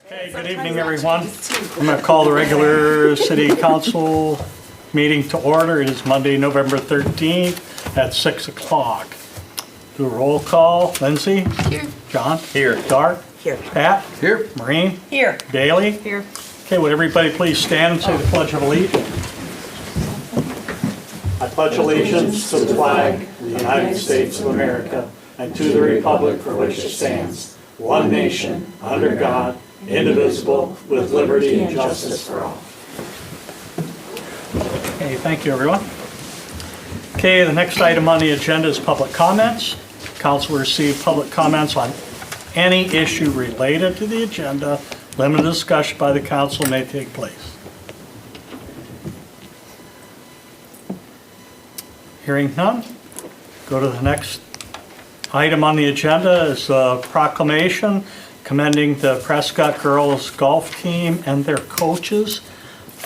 Okay, good evening, everyone. I'm going to call the regular City Council meeting to order. It is Monday, November 13th at 6 o'clock. Do a roll call. Lindsay? Here. John? Here. Dar? Here. Pat? Here. Maureen? Here. Bailey? Here. Okay, would everybody please stand and say the Pledge of Allegiance? I pledge allegiance to the flag of the United States of America and to the republic for which it stands, one nation, under God, indivisible, with liberty and justice for all. Okay, thank you, everyone. Okay, the next item on the agenda is public comments. Council will receive public comments on any issue related to the agenda. Limited discussion by the council may take place. Hearing none, go to the next item on the agenda is a proclamation commending the Prescott girls golf team and their coaches.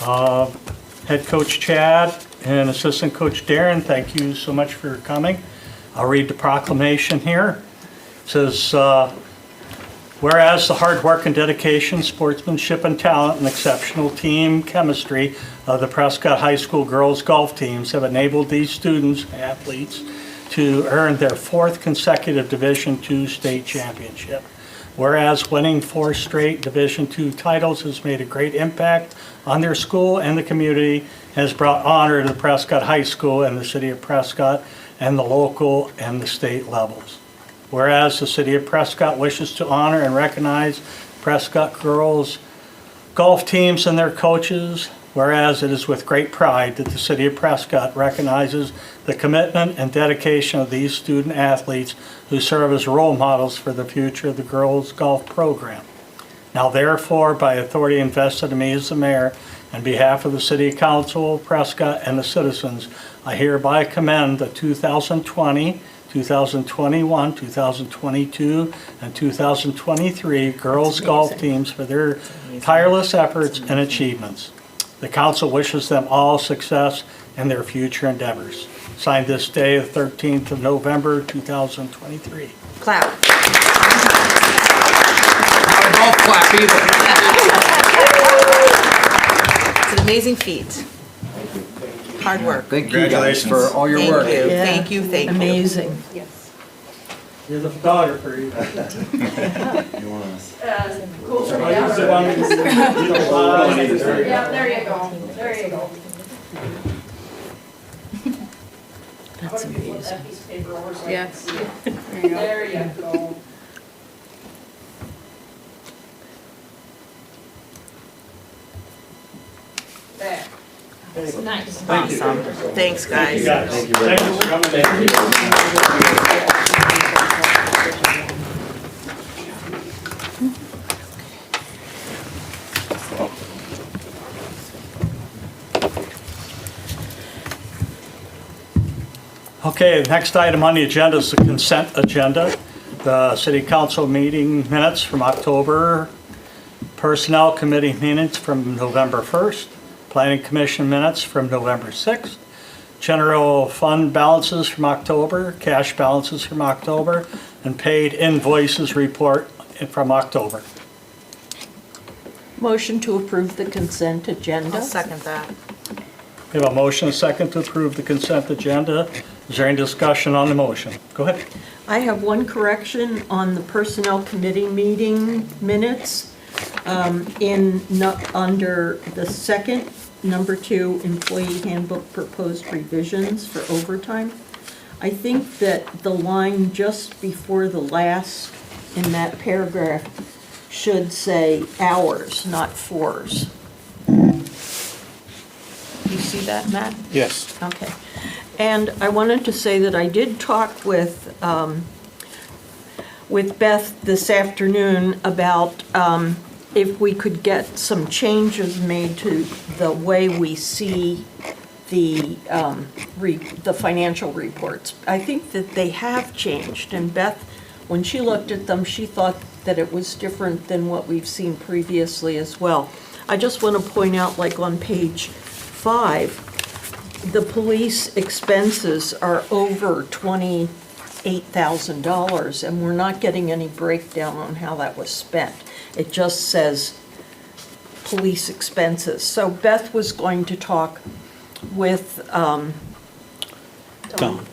Head coach Chad and assistant coach Darren, thank you so much for coming. I'll read the proclamation here. It says, whereas the hard work and dedication, sportsmanship and talent, and exceptional team chemistry of the Prescott High School girls golf teams have enabled these students, athletes, to earn their fourth consecutive Division II state championship. Whereas winning 4 straight Division II titles has made a great impact on their school and the community, has brought honor to the Prescott High School and the city of Prescott and the local and the state levels. Whereas the city of Prescott wishes to honor and recognize Prescott girls golf teams and their coaches, whereas it is with great pride that the city of Prescott recognizes the commitment and dedication of these student athletes who serve as role models for the future of the girls golf program. Now therefore, by authority invested in me as the mayor, on behalf of the City Council, Prescott, and the citizens, I hereby commend the 2020, 2021, 2022, and 2023 girls golf teams for their tireless efforts and achievements. The council wishes them all success in their future endeavors. Signed this day, the 13th of November, 2023. Clap. Not a golf clap either. It's an amazing feat. Hard work. Thank you guys for all your work. Thank you. Yeah. Thank you. Thank you. Amazing. Yes. You're the photographer. Cool. Yeah, Yeah, there you go. There you go. That's Flip amazing. that piece of paper over so I can Yes. see it. There you go. There. Nice. Thank you. Awesome. Thanks, guys. Thank you for coming in. Okay, the next item on the agenda is the consent agenda. The City Council meeting minutes from October, Personnel Committee minutes from November 1st, Planning Commission minutes from November 6th, General Fund balances from October, cash balances from October, and paid invoices report from October. Motion to approve the consent agenda. I'll second that. We have a motion, a second to approve the consent agenda. Is there any discussion on the motion? Go ahead. I have one correction on the Personnel Committee meeting minutes. Under the second, number 2, Employee Handbook Proposed Revisions for Overtime. I think that the line just before the last in that paragraph should say hours, not 4s. You see that, Matt? Yes. Okay. And I wanted to say that I did talk with Beth this afternoon about if we could get some changes made to the way we see the financial reports. I think that they have changed, and Beth, when she looked at them, she thought that it was different than what we've seen previously as well. I just want to point out, like on page 5, the police expenses are over $28,000, and we're not getting any breakdown on how that was spent. It just says police expenses. So Beth was going to talk with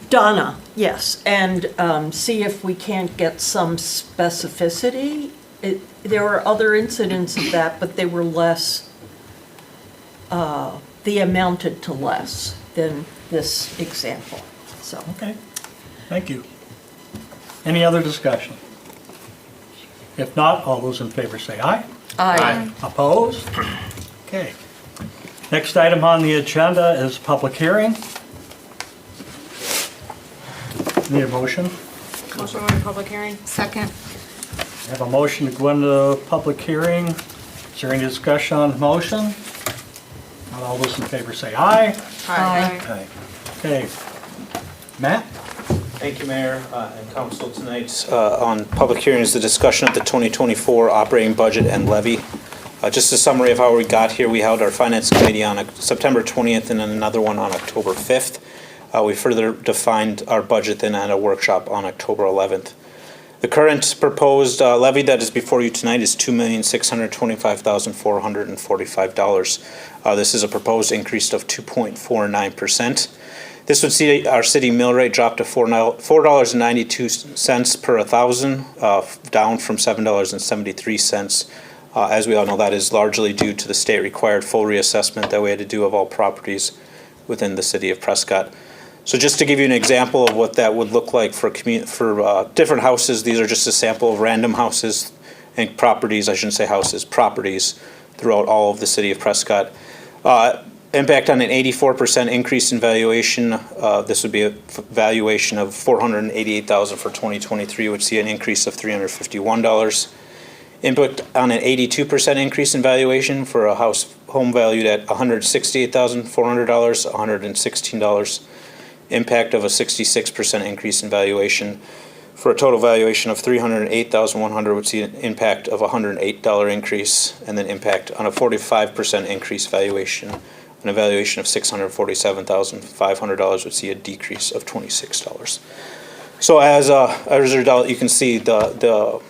Donna, yes, and see if we can't get some specificity. There were other incidents of that, but they were less, they amounted to less than this example, so. Okay, thank you. Any other discussion? If not, all those in favor say aye. Aye. Opposed? Okay. Next item on the agenda is public hearing. Need a motion? Motion on public hearing? Second. I have a motion to go into public hearing. Is there any discussion on the motion? Not all those in favor say aye. Aye. Aye. Okay. Matt? Thank you, Mayor and Council. Tonight on public hearing is the discussion of the 2024 operating budget and levy. Just a summary of how we got here. We held our Finance Committee on September 20th and then another one on October 5th. We further defined our budget then at a workshop on October 11th. The current proposed levy that is before you tonight is $2,625,445. This is a proposed increase of 2.49%. This would see our city mill rate drop to $4.92 per 1,000, down from $7.73. As we all know, that is largely due to the state-required full reassessment that we had to do of all properties within the city of Prescott. So just to give you an example of what that would look like for different houses, these are just a sample of random houses and properties, I shouldn't say houses, properties throughout all of the city of Prescott. Impact on an 84% increase in valuation. This would be a valuation of $488,000 for 2023, which see an increase of $351. Impact on an 82% increase in valuation for a home valued at $168,400, $116. Impact of a 66% increase in valuation for a total valuation of $308,100, would see an impact of $108 increase, and then impact on a 45% increase valuation. An evaluation of $647,500 would see a decrease of $26. So as a result, you can see the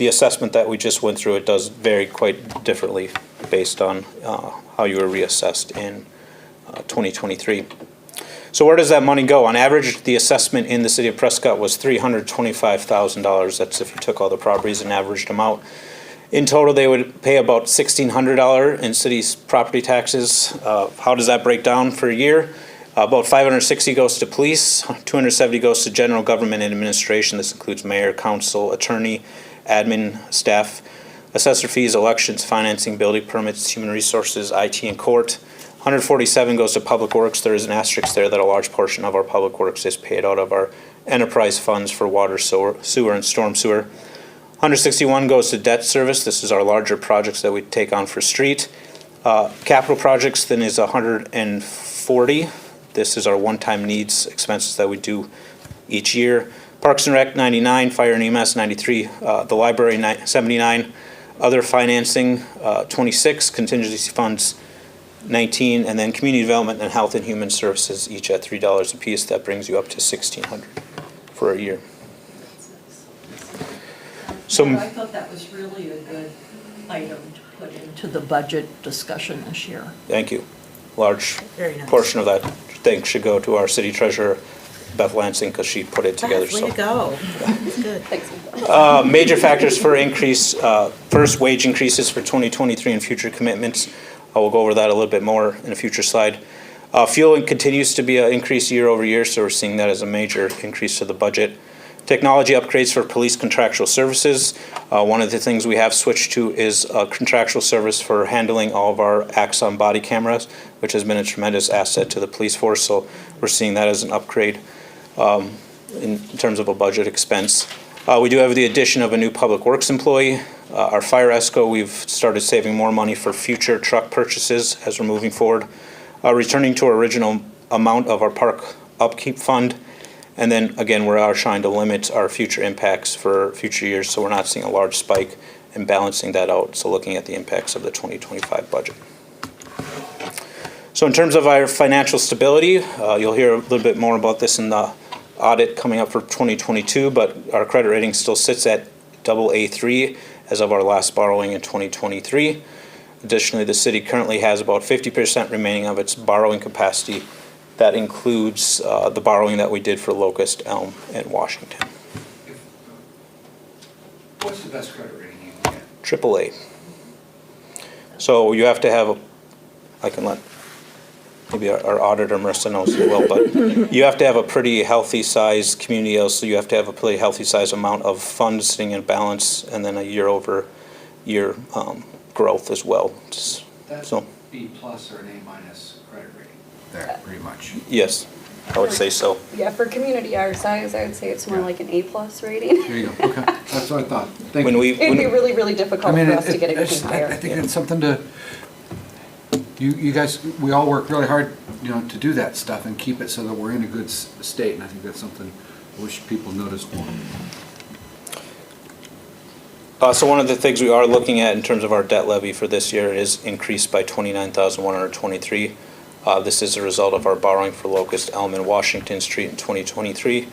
assessment that we just went through. It does vary quite differently based on how you were reassessed in 2023. So where does that money go? On average, the assessment in the city of Prescott was $325,000. That's if you took all the properties and averaged them out. In total, they would pay about $1,600 in city's property taxes. How does that break down for a year? About $560 goes to police, $270 goes to general government and administration. This includes mayor, council, attorney, admin, staff, assessor fees, elections, financing, building permits, human resources, IT, and court. $147 goes to public works. There is an asterisk there that a large portion of our public works is paid out of our enterprise funds for water, sewer, and storm sewer. $161 goes to debt service. This is our larger projects that we take on for street. Capital projects then is $140. This is our one-time needs expenses that we do each year. Parks and Rec, $99. Fire and EMS, $93. The library, $79. Other financing, $26. Contingency funds, $19. And then community development and health and human services, each at $3 a piece. That brings you up to $1,600 for a year. So I thought that was really a good item to put into the budget discussion this year. thank you. Large Very nice. portion of that thing should go to our city treasurer, Beth Lansing, because she put it together. Beth, way to go. That's good. Major factors for increase, first, wage increases for 2023 and future commitments. I will go over that a little bit more in a future slide. Fuel continues to be an increase year over year, so we're seeing that as a major increase to the budget. Technology upgrades for police contractual services. One of the things we have switched to is a contractual service for handling all of our Axon body cameras, which has been a tremendous asset to the police force, so we're seeing that as an upgrade in terms of a budget expense. We do have the addition of a new public works employee. Our fire ESCO, we've started saving more money for future truck purchases as we're moving forward. Returning to our original amount of our park upkeep fund. And then again, we are trying to limit our future impacts for future years, so we're not seeing a large spike and balancing that out. So looking at the impacts of the 2025 budget. So in terms of our financial stability, you'll hear a little bit more about this in the audit coming up for 2022, but our credit rating still sits at AA3, as of our last borrowing in 2023. Additionally, the city currently has about 50% remaining of its borrowing capacity. That includes the borrowing that we did for Locust, Elm, and Washington. What's the best credit rating you can get? AAA. So you have to have I can let maybe our auditor Marissa knows as well, but you have to have a pretty healthy size community, so you have to have a pretty healthy size amount of funds sitting in balance, and then a year-over-year growth as well. That's So B plus or an A minus credit rating there, pretty much. yes, I would say so. Yeah, for a community our size, I would say it's more like an A+ rating. There you go, okay, that's what I thought. Thank When you. It'd be really, really difficult for us to get anything higher. I think it's something to, you guys, we all work really hard, to do that stuff and keep it so that we're in a good state, and I think that's something I wish people noticed more. So one of the things we are looking at in terms of our debt levy for this year is increased by $29,123. This is a result of our borrowing for Locust, Elm, and Washington Street in 2023.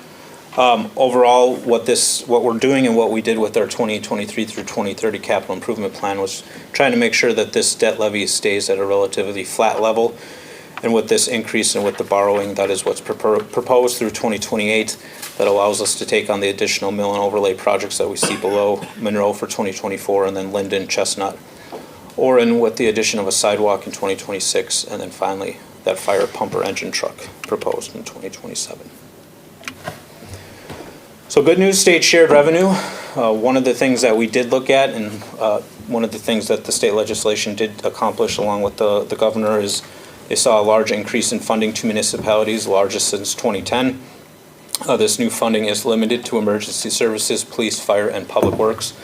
Overall, what we're doing and what we did with our 2023 through 2030 capital improvement plan was trying to make sure that this debt levy stays at a relatively flat level. And with this increase and with the borrowing, that is what's proposed through 2028, that allows us to take on the additional mill and overlay projects that we see below Monroe for 2024, and then Linden, Chestnut, Orin with the addition of a sidewalk in 2026, and then finally that fire pumper engine truck proposed in 2027. So good news, state shared revenue. One of the things that we did look at, and one of the things that the state legislation did accomplish along with the governor, is they saw a large increase in funding to municipalities, largest since 2010. This new funding is limited to emergency services, police, fire, and public works.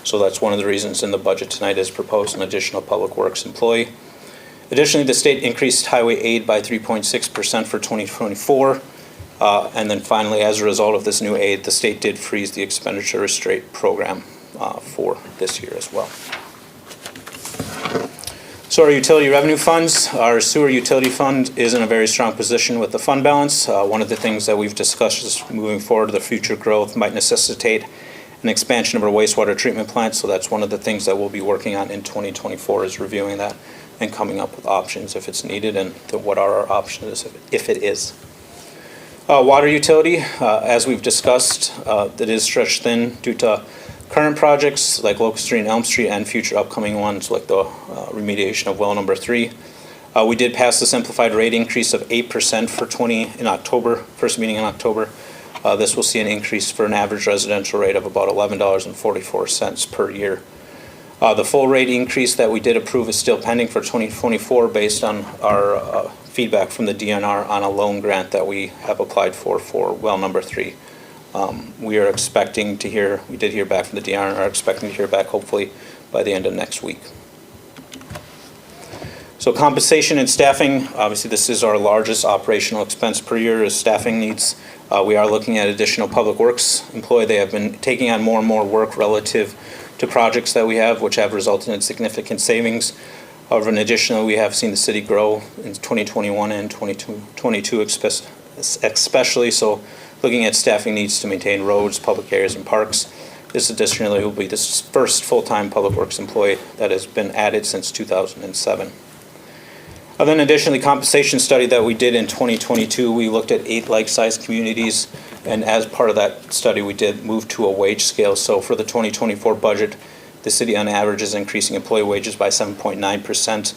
So that's one of the reasons in the budget tonight is proposed an additional public works employee. Additionally, the state increased highway aid by 3.6% for 2024. And then finally, as a result of this new aid, the state did freeze the expenditure restraint program for this year as well. So our utility revenue funds, our sewer utility fund is in a very strong position with the fund balance. One of the things that we've discussed is moving forward, the future growth might necessitate an expansion of our wastewater treatment plant. So that's one of the things that we'll be working on in 2024, is reviewing that and coming up with options if it's needed, and what are our options if it is. Water utility, as we've discussed, that is stretched thin due to current projects like Locust Street and Elm Street, and future upcoming ones like the remediation of well number 3. We did pass the simplified rate increase of 8% in October, first meeting in October. This will see an increase for an average residential rate of about $11.44 per year. The full rate increase that we did approve is still pending for 2024 based on our feedback from the DNR on a loan grant that we have applied for well number 3. We are expecting to hear, we did hear back from the DNR, and are expecting to hear back hopefully by the end of next week. So compensation and staffing, obviously this is our largest operational expense per year, is staffing needs. We are looking at additional public works employee. They have been taking on more and more work relative to projects that we have, which have resulted in significant savings. However, in addition, we have seen the city grow in 2021 and 2022 especially, so looking at staffing needs to maintain roads, public areas, and parks. This additionally will be the first full-time public works employee that has been added since 2007. And then additionally, compensation study that we did in 2022, we looked at 8 like-sized communities, and as part of that study, we did move to a wage scale. So for the 2024 budget, the city on average is increasing employee wages by 7.9%.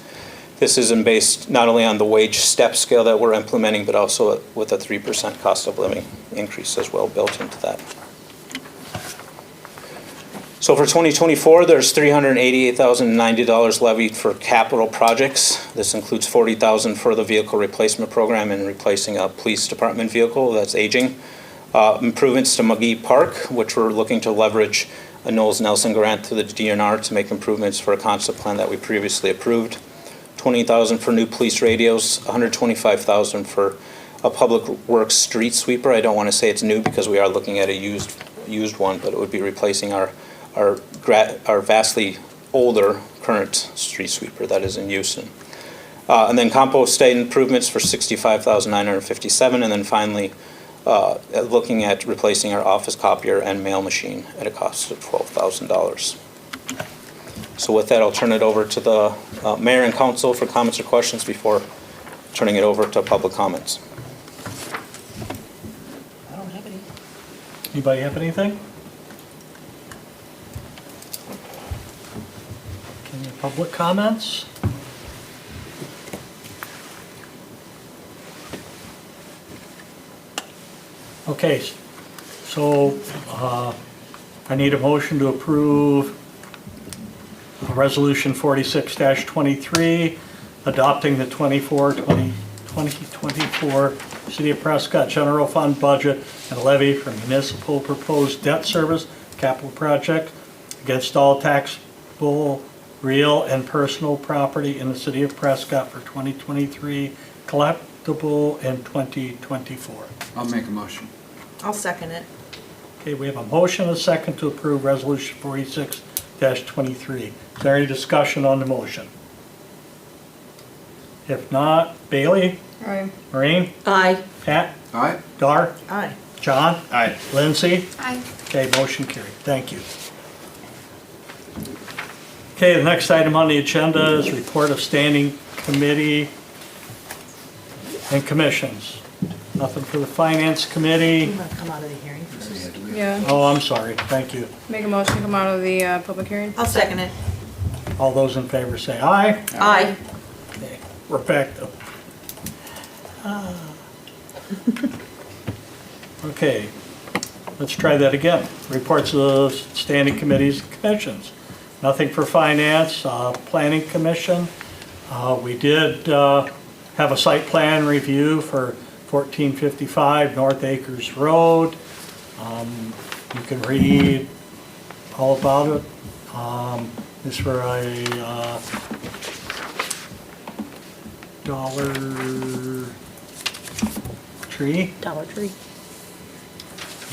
This is based not only on the wage step scale that we're implementing, but also with a 3% cost of living increase as well built into that. So for 2024, there's $388,090 levied for capital projects. This includes $40,000 for the vehicle replacement program and replacing a police department vehicle that's aging. Improvements to McGee Park, which we're looking to leverage a Knowles Nelson grant through the DNR to make improvements for a concept plan that we previously approved. $20,000 for new police radios, $125,000 for a public works street sweeper. I don't want to say it's new because we are looking at a used one, but it would be replacing our vastly older current street sweeper that is in use. And then compost site improvements for $65,957, and then finally looking at replacing our office copier and mail machine at a cost of $12,000. So with that, I'll turn it over to the mayor and council for comments or questions before turning it over to public comments. I don't have any. Anybody have anything? Any public comments? Okay, so I need a motion to approve Resolution 46-23, adopting the 2024 City of Prescott General Fund budget and levy for municipal proposed debt service capital project against all taxable real and personal property in the City of Prescott for 2023, collectible in 2024. I'll make a motion. I'll second it. Okay, we have a motion and a second to approve Resolution 46-23. Is there any discussion on the motion? If not, Bailey? Aye. Maureen? Aye. Pat? Aye? Dar? Aye. John? Aye. Lindsay? Aye. Okay, motion carried. Thank you. Okay, the next item on the agenda is report of standing committee and commissions. Nothing for the finance committee. You want to come out of the hearing So, first? yeah, do we- Yeah. Oh, I'm sorry. Thank you. Make a motion to come out of the public hearing? I'll second it. All those in favor say aye. Aye. Okay, we're back to. Okay, let's try that again. Reports of standing committees and commissions. Nothing for finance, planning commission. We did have a site plan review for 1455 North Acres Road. You can read all about it. It's for a Dollar Tree. Dollar Tree.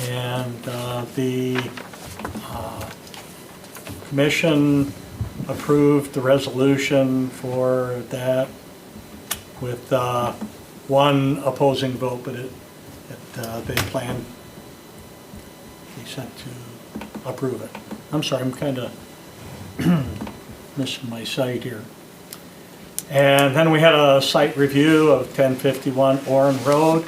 And the commission approved the resolution for that with one opposing vote, but they plan, they said to approve it. I'm sorry, I'm kind of missing my site here. And then we had a site review of 1051 Orrin Road,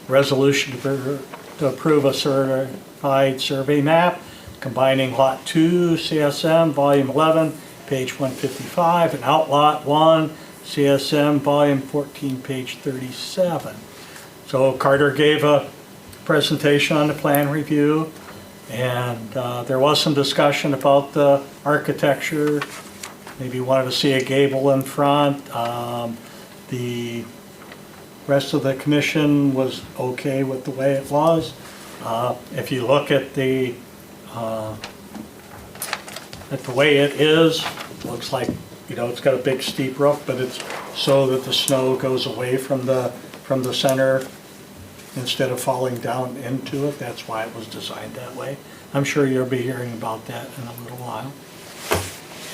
resolution to approve a certified survey map combining Lot 2 CSM Volume 11, page 155, and Outlot 1 CSM Volume 14, page 37. So Carter gave a presentation on the plan review, and there was some discussion about the architecture. Maybe you wanted to see a gable in front. The rest of the commission was okay with the way it was. If you look at the way it is, looks like, you know, it's got a big steep roof, but it's so that the snow goes away from the center instead of falling down into it. That's why it was designed that way. I'm sure you'll be hearing about that in a little while.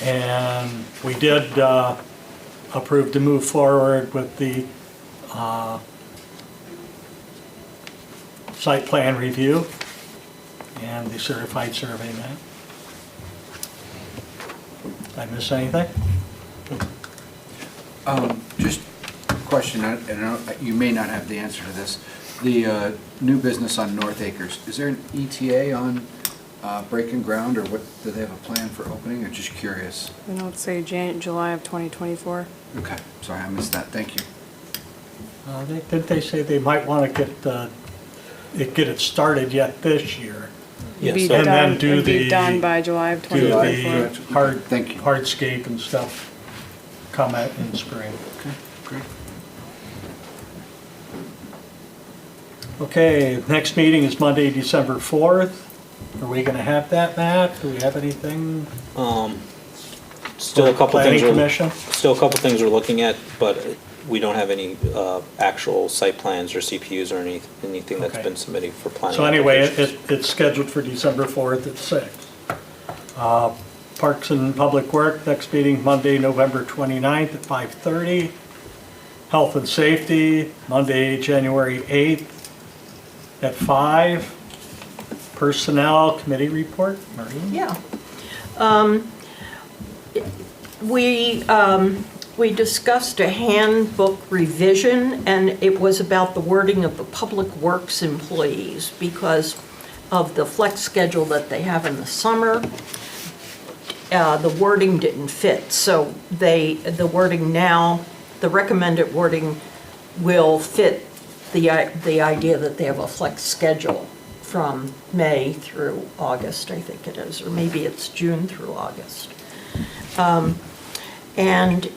And we did approve to move forward with the site plan review and the certified survey map. Did I miss anything? Just a question, and you may not have the answer to this. The new business on North Acres, is there an ETA on breaking ground, or what, do they have a plan for opening? I'm just curious. I know it's say July of 2024. Okay, sorry, I missed that, thank you. Didn't they say they might want to get it started yet this year? Yes, Be so- And then done- do it'd be the- done by July of Do 2024. the hard, Thank you. hardscape and stuff come out in spring. Okay, great. Okay, next meeting is Monday, December 4th. Are we gonna have that, Matt? Do we have anything? Still a couple Planning things we're, Commission? still a couple things we're looking at, but we don't have any actual site plans or CPUs or anything that's Okay. been submitted for planning. So anyway, applications. it's scheduled for December 4th at 6. Parks and Public Work, next meeting Monday, November 29th at 5:30. Health and Safety, Monday, January 8th at 5. Personnel Committee report, Maureen? Yeah. we discussed a handbook revision, and it was about the wording of the public works employees because of the flex schedule that they have in the summer. The wording didn't fit, so the wording now, the recommended wording will fit the idea that they have a flex schedule from May through August, I think it is, or maybe it's June through August. And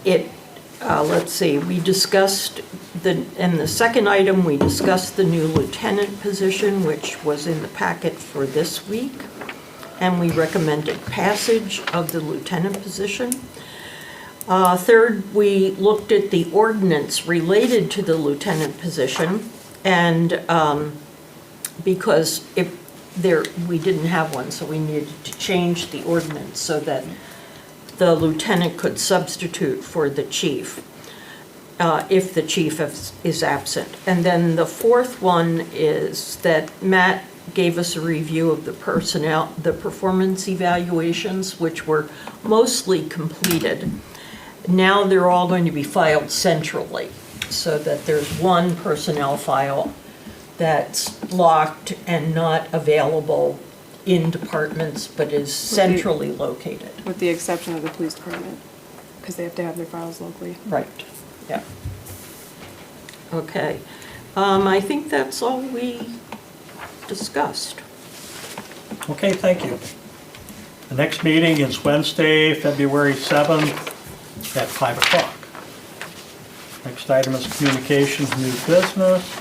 let's see, we discussed in the second item, we discussed the new lieutenant position, which was in the packet for this week. And we recommended passage of the lieutenant position. Third, we looked at the ordinance related to the lieutenant position, and because we didn't have one, so we needed to change the ordinance so that the lieutenant could substitute for the chief if the chief is absent. And then the fourth one is that Matt gave us a review of the performance evaluations, which were mostly completed. Now they're all going to be filed centrally, so that there's one personnel file that's locked and not available in departments, but is centrally located. With the exception of the police department, because they have to have their files locally. Right, yeah. Okay, I think that's all we discussed. Okay, thank you. The next meeting is Wednesday, February 7th at 5 o'clock. Next item is communications, new business.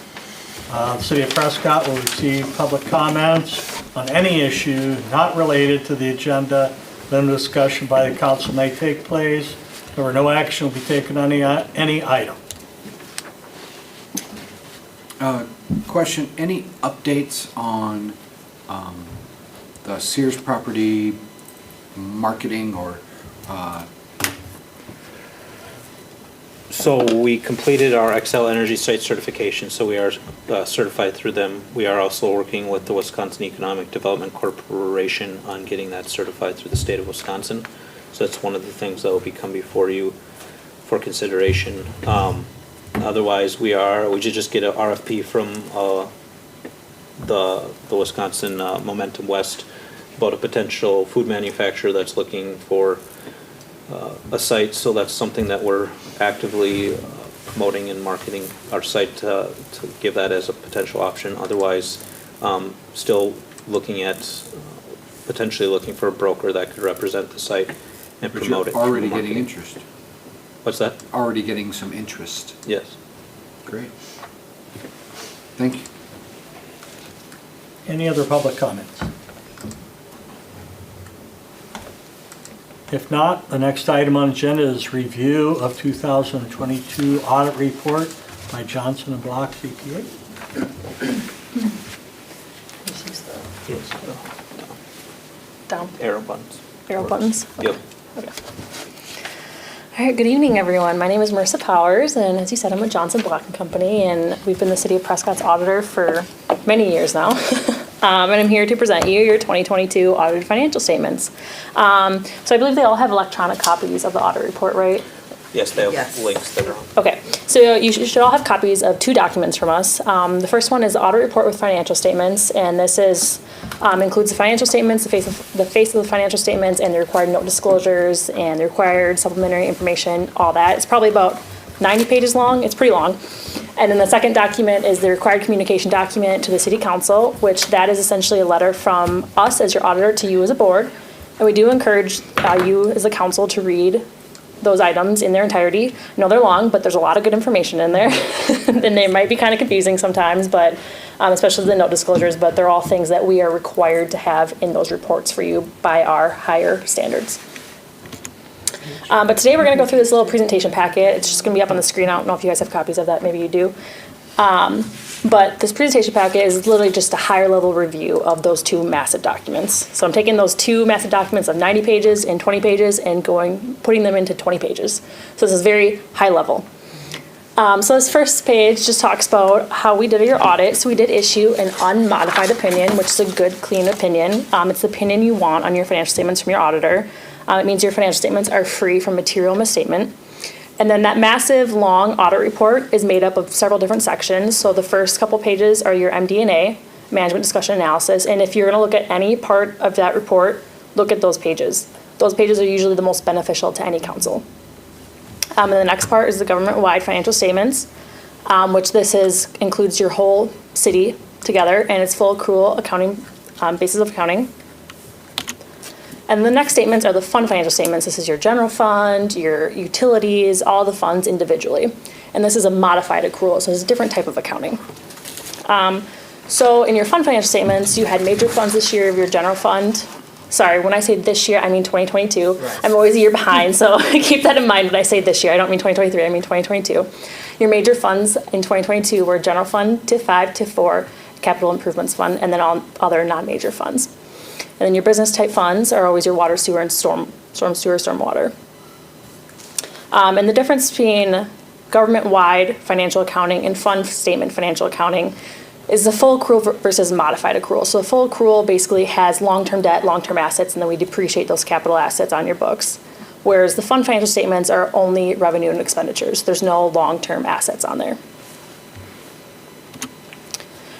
The City of Prescott will receive public comments on any issue not related to the agenda. Then discussion by the council may take place. However, no action will be taken on any item. Question, any updates on the Sears property marketing or, So we completed our Excel Energy Site certification, so we are certified through them. We are also working with the Wisconsin Economic Development Corporation on getting that certified through the state of Wisconsin. So that's one of the things that will become before you for consideration. Otherwise, we did just get an RFP from the Wisconsin Momentum West about a potential food manufacturer that's looking for a site, so that's something that we're actively promoting and marketing our site to give that as a potential option. Otherwise, still looking at potentially looking for a broker that could represent the site and but promote you're it. already through getting marketing. interest? What's that? Already getting some interest. Yes. Great. Thank you. Any other public comments? If not, the next item on the agenda is review of 2022 audit report by Johnson and Block CPA. Down. Arrow buttons. Arrow buttons. Yep. All right, good evening, everyone. My name is Marissa Powers, and as you said, I'm with Johnson Block and Company, and we've been the City of Prescott's auditor for many years now. And I'm here to present you your 2022 audited financial statements. So I believe they all have electronic copies of the audit report, right? Yes, they have Yes. links that are on. Okay, so you should all have copies of two documents from us. The first one is the audit report with financial statements, and this is includes the financial statements, the face of the financial statements, and the required note disclosures, and the required supplementary information, all that. It's probably about 90 pages long. It's pretty long. And then the second document is the required communication document to the City Council, which that is essentially a letter from us as your auditor to you as a board. And we do encourage you as a council to read those items in their entirety. I know they're long, but there's a lot of good information in there. And they might be kind of confusing sometimes, but especially the note disclosures, but they're all things that we are required to have in those reports for you by our higher standards. But today we're going to go through this little presentation packet. It's just going to be up on the screen. I don't know if you guys have copies of that. Maybe you do. But this presentation packet is literally just a higher level review of those two massive documents. So I'm taking those two massive documents of 90 pages and 20 pages and putting them into 20 pages. So this is very high level. So this first page just talks about how we did your audit. So we did issue an unmodified opinion, which is a good, clean opinion. It's the opinion you want on your financial statements from your auditor. It means your financial statements are free from material misstatement. And then that massive, long audit report is made up of several different sections. So the first couple pages are your MD&A, Management Discussion Analysis. And if you're going to look at any part of that report, look at those pages. Those pages are usually the most beneficial to any council. And the next part is the government-wide financial statements, which includes your whole city together, and it's full accrual accounting, basis of accounting. And the next statements are the fund financial statements. This is your general fund, your utilities, all the funds individually. And this is a modified accrual, so it's a different type of accounting. So in your fund financial statements, you had major funds this year of your general fund. Sorry, when I say this year, I mean 2022. Right. I'm always a year behind, so keep that in mind when I say this year. I don't mean 2023, I mean 2022. Your major funds in 2022 were general fund, TIF 5, TIF 4, capital improvements fund, and then all other non-major funds. And then your business type funds are always your water, sewer, and storm sewer, storm water. And the difference between government-wide financial accounting and fund statement financial accounting is the full accrual versus modified accrual. So the full accrual basically has long-term debt, long-term assets, and then we depreciate those capital assets on your books. Whereas the fund financial statements are only revenue and expenditures. There's no long-term assets on there.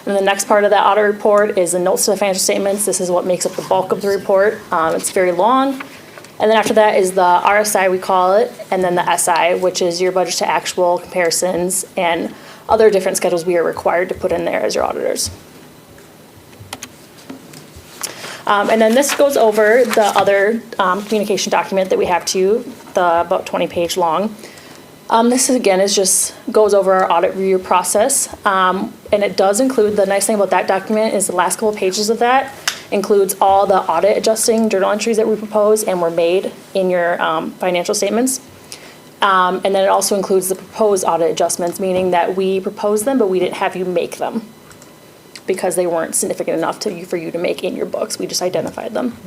And the next part of that audit report is the notes to the financial statements. This is what makes up the bulk of the report. It's very long. And then after that is the RSI, we call it, and then the SI, which is your budget to actual comparisons and other different schedules we are required to put in there as your auditors. And then this goes over the other communication document that we have too, the about 20-page long. This again goes over our audit review process, and it does include, the nice thing about that document is the last couple pages of that includes all the audit adjusting journal entries that we propose and were made in your financial statements. And then it also includes the proposed audit adjustments, meaning that we proposed them, but we didn't have you make them because they weren't significant enough for you to make in your books. We just identified them.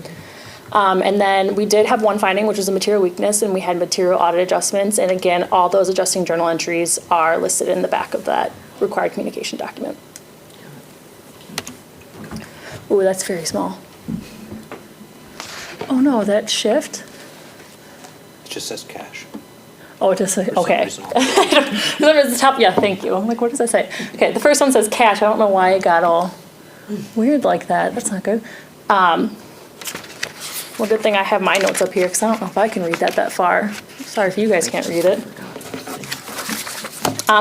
And then we did have one finding, which was a material weakness, and we had material audit adjustments. And again, all those adjusting journal entries are listed in the back of that required communication document. Ooh, that's very small. Oh no, that shift? It just says cash. Oh, it does say, For some okay. reason. It's the top, yeah, thank you. I'm like, what does that say? Okay, the first one says cash. I don't know why it got all weird like that. That's not good. Well, good thing I have my notes up here because I don't know if I can read that far. Sorry if you guys can't read it.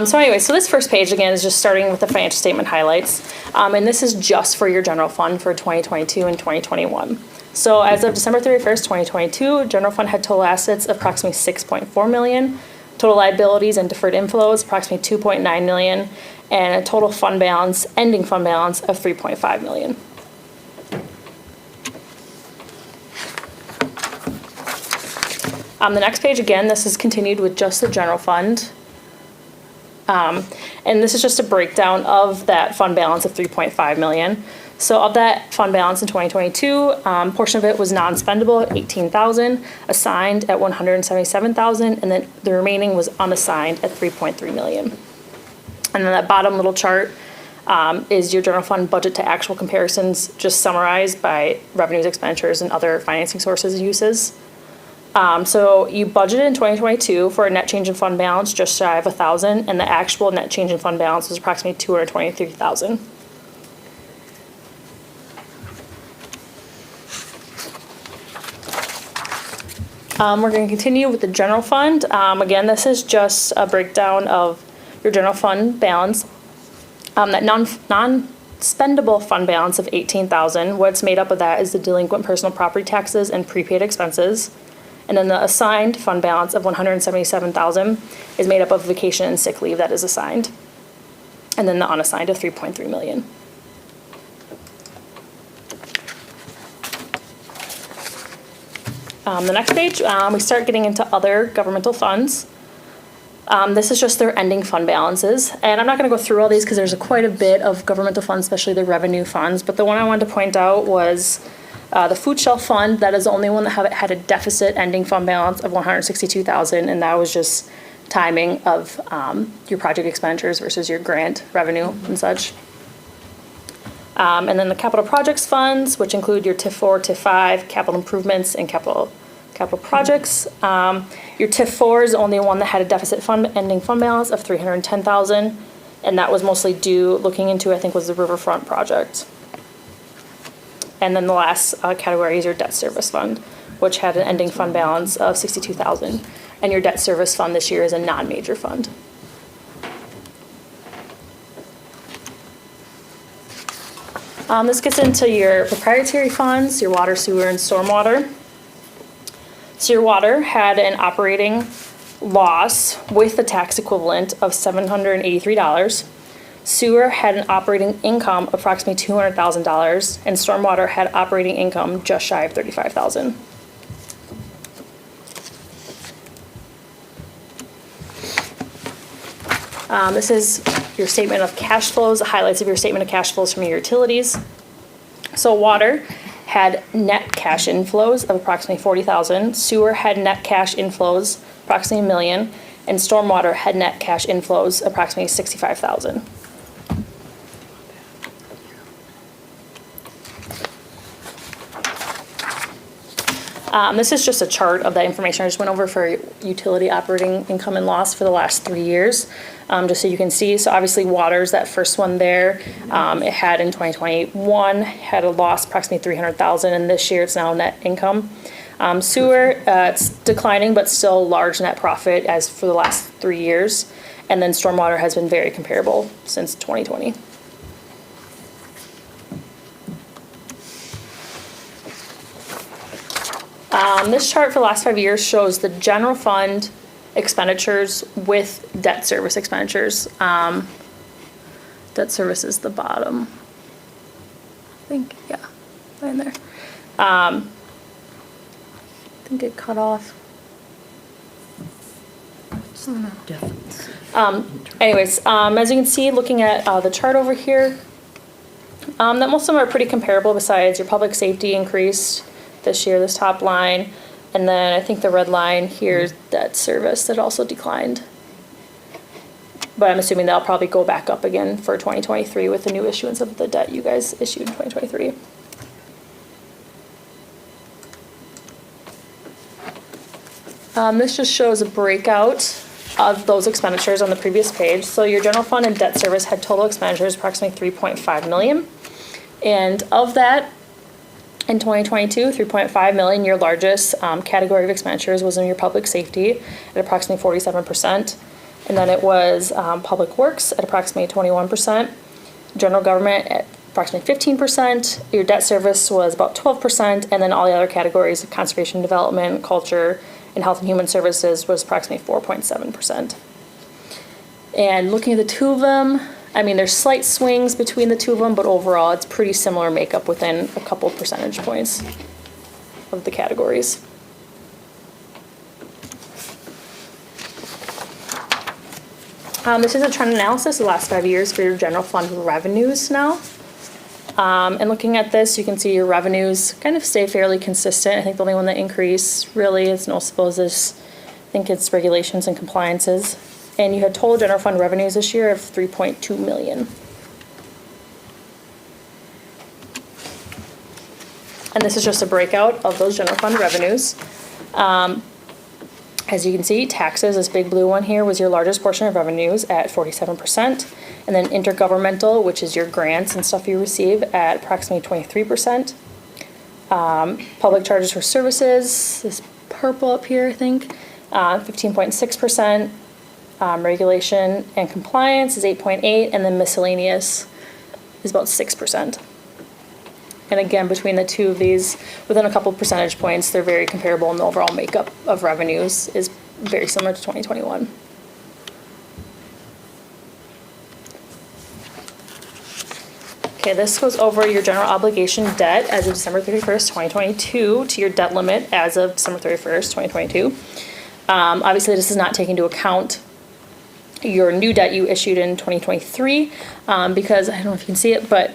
So anyway, so this first page again is just starting with the financial statement highlights. And this is just for your general fund for 2022 and 2021. So as of December 31st, 2022, general fund had total assets of approximately $6.4 million, total liabilities and deferred inflows approximately $2.9 million, and a total fund balance, ending fund balance of $3.5 million. The next page, again, this is continued with just the general fund. And this is just a breakdown of that fund balance of $3.5 million. So of that fund balance in 2022, portion of it was non-spendable at $18,000, assigned at $177,000, and then the remaining was unassigned at $3.3 million. And then that bottom little chart is your general fund budget to actual comparisons, just summarized by revenues, expenditures, and other financing sources and uses. So you budgeted in 2022 for a net change in fund balance just shy of $1,000, and the actual net change in fund balance was approximately $223,000. We're going to continue with the general fund. Again, this is just a breakdown of your general fund balance. That non-spendable fund balance of $18,000, what's made up of that is the delinquent personal property taxes and prepaid expenses. And then the assigned fund balance of $177,000 is made up of vacation and sick leave that is assigned. And then the unassigned of $3.3 million. The next page, we start getting into other governmental funds. This is just their ending fund balances. And I'm not going to go through all these because there's quite a bit of governmental funds, especially the revenue funds. But the one I wanted to point out was the food shelf fund. That is the only one that had a deficit ending fund balance of $162,000. And that was just timing of your project expenditures versus your grant revenue and such. And then the capital projects funds, which include your TIF 4, TIF 5, capital improvements, and capital Capital projects. Your TIF 4 is the only one that had a deficit ending fund balance of $310,000, and that was mostly due, looking into, I think, was the Riverfront project. And then the last category is your debt service fund, which had an ending fund balance of $62,000. And your debt service fund this year is a non-major fund. This gets into your proprietary funds, your water, sewer, and stormwater. So your water had an operating loss with the tax equivalent of $783. Sewer had an operating income of approximately $200,000, and stormwater had operating income just shy of $35,000. This is your statement of cash flows, the highlights of your statement of cash flows from your utilities. So water had net cash inflows of approximately $40,000. Sewer had net cash inflows approximately $1 million, and stormwater had net cash inflows approximately $65,000. This is just a chart of that information I just went over for utility operating income and loss for the last 3 years, just so you can see. So obviously water's that first one there. It had in 2021, had a loss approximately $300,000, and this year it's now net income. Sewer, it's declining, but still large net profit as for the last 3 years. And then stormwater has been very comparable since 2020. This chart for the last 5 years shows the general fund expenditures with debt service expenditures. Debt service is the bottom. I think, yeah, right in there. I think it cut off. Anyways, as you can see, looking at the chart over here, that most of them are pretty comparable besides your public safety increased this year, this top line. And then I think the red line here is debt service that also declined. But I'm assuming that'll probably go back up again for 2023 with the new issuance of the debt you guys issued in 2023. This just shows a breakout of those expenditures on the previous page. So your general fund and debt service had total expenditures approximately $3.5 million. And of that, in 2022, $3.5 million, your largest category of expenditures was in your public safety at approximately 47%. And then it was public works at approximately 21%, general government at approximately 15%, your debt service was about 12%, and then all the other categories of conservation development, culture, and health and human services was approximately 4.7%. And looking at the two of them, I mean, there's slight swings between the two of them, but overall it's pretty similar makeup within a couple percentage points of the categories. This is a trend analysis of the last 5 years for your general fund revenues now. And looking at this, you can see your revenues kind of stay fairly consistent. I think the only one that increased really is I think it's regulations and compliances. And you had total general fund revenues this year of $3.2 million. And this is just a breakout of those general fund revenues. As you can see, taxes, this big blue one here, was your largest portion of revenues at 47%. And then intergovernmental, which is your grants and stuff you receive, at approximately 23%. Public charges for services, this purple up here, I think, 15.6%. Regulation and compliance is 8.8%, and then miscellaneous is about 6%. And again, between the two of these, within a couple percentage points, they're very comparable, and the overall makeup of revenues is very similar to 2021. Okay, this goes over your general obligation debt as of December 31st, 2022 to your debt limit as of December 31st, 2022. Obviously, this is not taking into account your new debt you issued in 2023 because I don't know if you can see it, but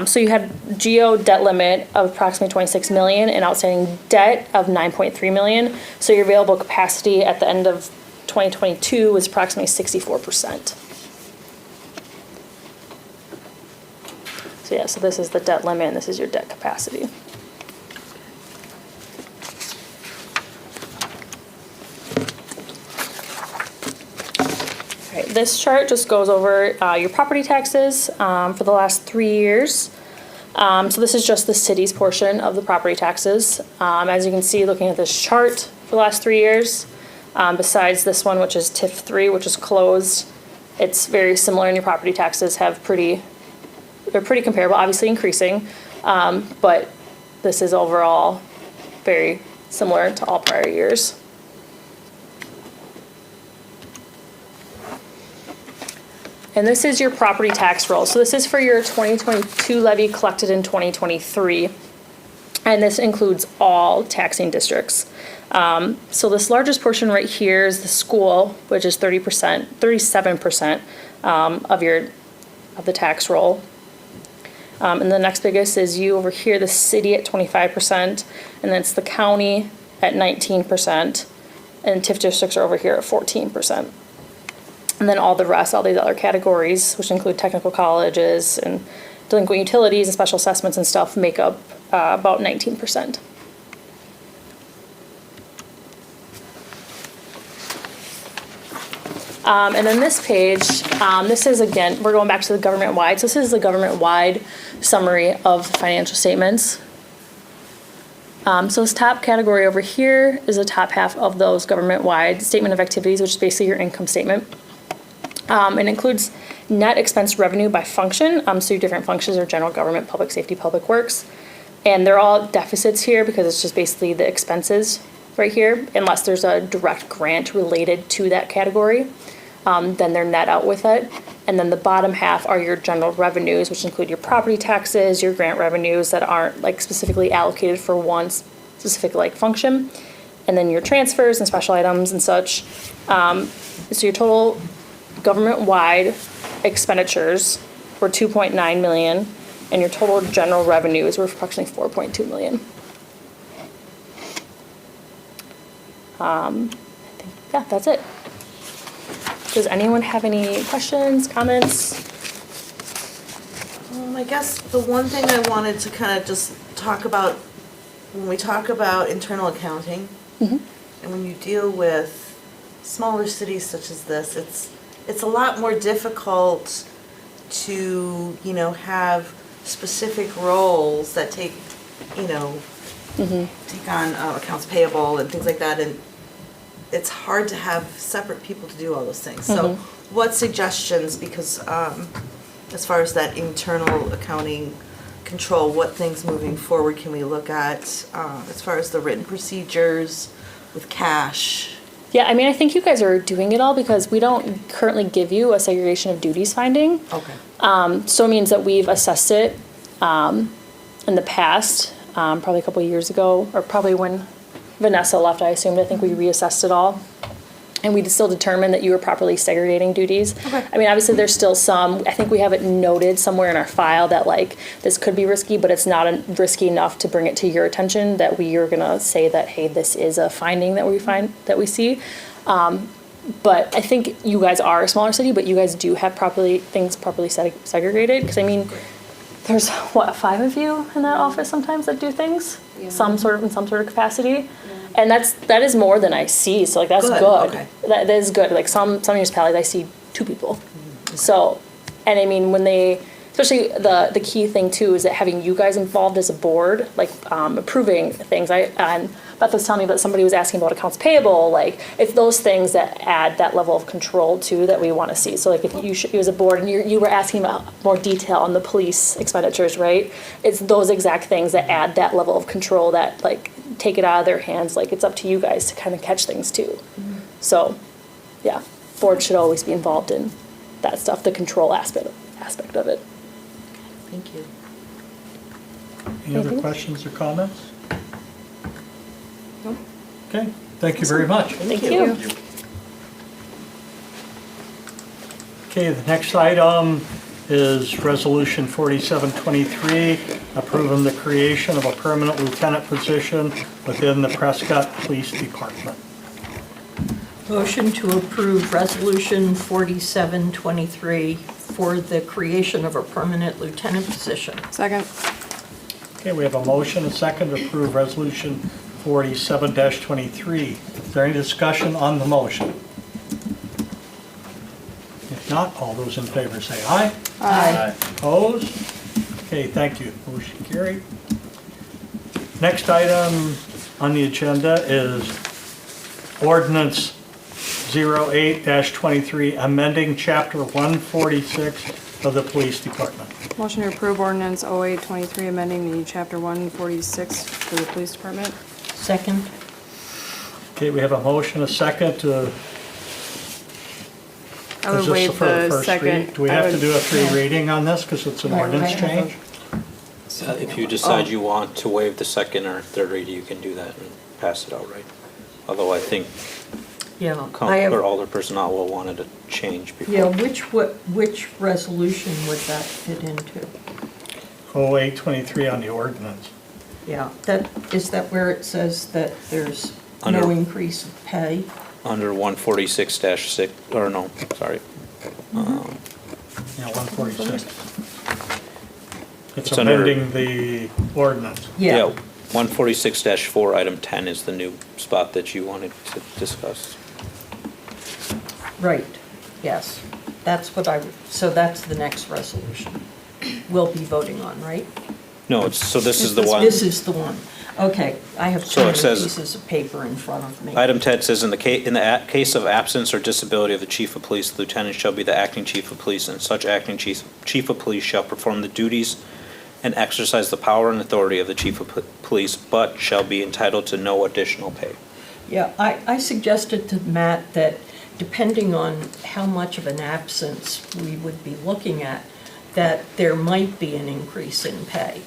so you had GO debt limit of approximately $26 million and outstanding debt of $9.3 million. So your available capacity at the end of 2022 was approximately 64%. So yeah, so this is the debt limit and this is your debt capacity. this chart just goes over your property taxes for the last 3 years. So this is just the city's portion of the property taxes. As you can see, looking at this chart for the last 3 years, besides this one, which is TIF 3, which is closed, it's very similar, and your property taxes they're pretty comparable, obviously increasing, but this is overall very similar to all prior years. And this is your property tax roll. So this is for your 2022 levy collected in 2023. And this includes all taxing districts. So this largest portion right here is the school, which is 37% of the tax roll. And the next biggest is you over here, the city at 25%, and then it's the county at 19%, and TIF districts are over here at 14%. And then all the rest, all these other categories, which include technical colleges and delinquent utilities and special assessments and stuff, make up about 19%. And then this page, this is, again, we're going back to the government-wide. So this is the government-wide summary of the financial statements. So this top category over here is the top half of those government-wide statement of activities, which is basically your income statement. It includes net expense revenue by function. So your different functions are general government, public safety, public works. And they're all deficits here because it's just basically the expenses right here, unless there's a direct grant related to that category. Then they're net out with it. And then the bottom half are your general revenues, which include your property taxes, your grant revenues that aren't like specifically allocated for one specific like function. And then your transfers and special items and such. So your total government-wide expenditures were $2.9 million, and your total general revenues were approximately $4.2 million. I think, yeah, that's it. Does anyone have any questions, comments? I guess the one thing I wanted to kind of just talk about, when we talk about internal accounting, and when you deal with smaller cities such as this, it's a lot more difficult to, have specific roles that take on accounts payable and things like that, and it's hard to have separate people to do all those things. So what suggestions, because as far as that internal accounting control, what things moving forward can we look at as far as the written procedures with cash? Yeah, I mean, I think you guys are doing it all because we don't currently give you a segregation of duties finding. Okay. So it means that we've assessed it in the past, probably a couple of years ago, or probably when Vanessa left, I assumed. I think we reassessed it all. And we still determined that you were properly segregating duties. Okay. I mean, obviously there's still some, I think we have it noted somewhere in our file that like, this could be risky, but it's not risky enough to bring it to your attention that we are gonna say that, hey, this is a finding that we see. But I think you guys are a smaller city, but you guys do have things properly segregated. Because I mean, there's what, 5 of you in that office sometimes that do things? Yeah. In some sort of capacity. And that is more than I see, so like that's Good, good. okay. That is good. Like some municipalities I see 2 people. So, and I mean when they, especially the key thing too is that having you guys involved as a board, like approving things. And Beth was telling me that somebody was asking about accounts payable. Like it's those things that add that level of control too that we want to see. So like if you as a board and you were asking about more detail on the police expenditures, right? It's those exact things that add that level of control that like take it out of their hands. Like it's up to you guys to kind of catch things too. So, yeah, board should always be involved in that stuff, the control aspect of it. Thank you. Any other Anything? questions or comments? No. Okay, thank you very much. Thank you. Okay, the next item is Resolution 4723, approving the creation of a permanent lieutenant position within the Prescott Police Department. Motion to approve Resolution 4723 for the creation of a permanent lieutenant position. Second. Okay, we have a motion, a second to approve Resolution 47-23. Is there any discussion on the motion? not, all those in favor say aye. Aye. Opposed? Okay, thank you. Motion carried. Next item on the agenda is ordinance 08-23, amending chapter 146 of the police department. Motion to approve ordinance 0823, amending the chapter 146 for the police department. Second? Okay, we have a motion, a second to. I would is this waive for the the first second. reading? Do we I have to would- do a three reading on this because it's an Right, ordinance right. change? If you decide you want to waive the second or third reading, you can do that and pass it outright. Although I think Yeah. I have, or older personnel will want it to change yeah, before. which resolution would that fit into? 08-23 on the ordinance. Yeah, is that where it says that there's no Under- increase of pay? Under 146-6, or no, sorry. Yeah, 146. It's It's under- amending the ordinance. Yeah, 146-4, item 10 is the new spot that you wanted to discuss. right, yes. That's what so that's the next resolution we'll be voting on, right? No, so this is the one. This is the one. Okay, I have So too it many says- pieces of paper in front of me. Item 10 says, in the case of absence or disability of the chief of police, the lieutenant shall be the acting chief of police, and such acting chief of police shall perform the duties and exercise the power and authority of the chief of police, but shall be entitled to no additional pay. Yeah, I suggested to Matt that depending on how much of an absence we would be looking at, that there might be an increase in pay.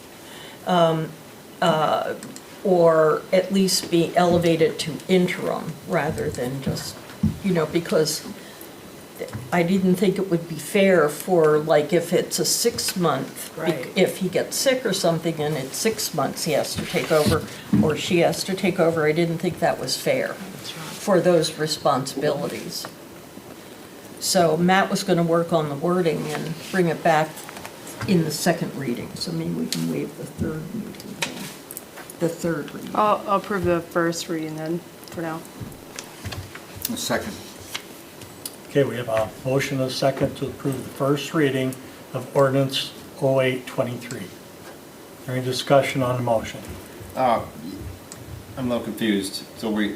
Or at least be elevated to interim rather than just, because I didn't think it would be fair for, like, if it's a 6-month, Right. if he gets sick or something and it's 6 months he has to take over, or she has to take over, I didn't think that was fair for those responsibilities. So Matt was gonna work on the wording and bring it back in the second reading, so maybe we can waive the third reading then. The third reading. I'll approve the first reading then, for now. A second. Okay, we have a motion, a second to approve the first reading of ordinance 08-23. Any discussion on the motion? I'm a little confused. So we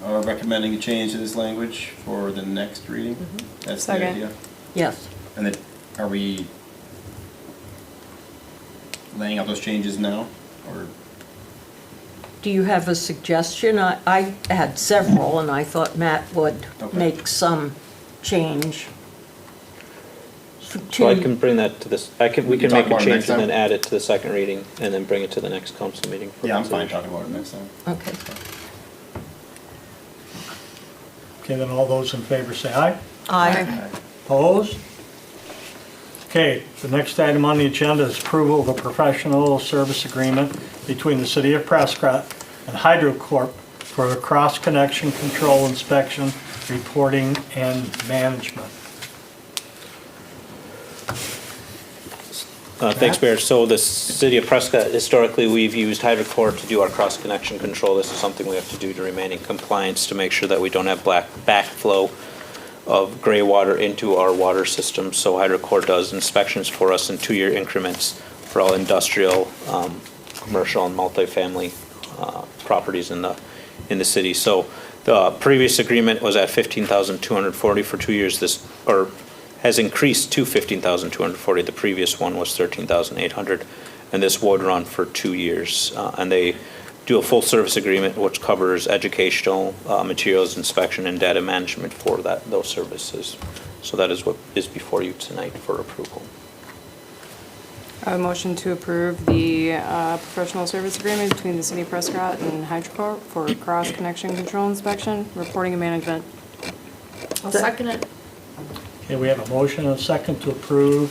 are recommending a change to this language for the next reading? That's the Second. idea? Yes. And then, are we laying out those changes now, or? Do you have a suggestion? I had several, and I thought Matt would Okay. make some change. So I can bring that to this, we can talk make a about it change next and then time. add it to the second reading, and then bring it to the next council meeting. for Yeah, I'm fine consideration. talking about it next time. Okay. Okay, then all those in favor say aye. Aye. Opposed? Okay, the next item on the agenda is approval of a professional service agreement between the City of Prescott and HydroCorp for a cross-connection control inspection, reporting, and management. Thanks, Mayor. So the city of Prescott, historically, we've used HydroCorp to do our cross-connection control. This is something we have to do to remain in compliance to make sure that we don't have backflow of gray water into our water system. So HydroCorp does inspections for us in 2-year increments for all industrial, commercial, and multifamily properties in the city. So the previous agreement was at $15,240 for 2 years. This, or has increased to $15,240. The previous one was $13,800, and this would run for 2 years. And they do a full service agreement which covers educational materials, inspection, and data management for those services. So that is what is before you tonight for approval. I have a motion to approve the professional service agreement between the City of Prescott and HydroCorp for cross-connection control inspection, reporting and management. I'll second it. Okay, we have a motion and a second to approve,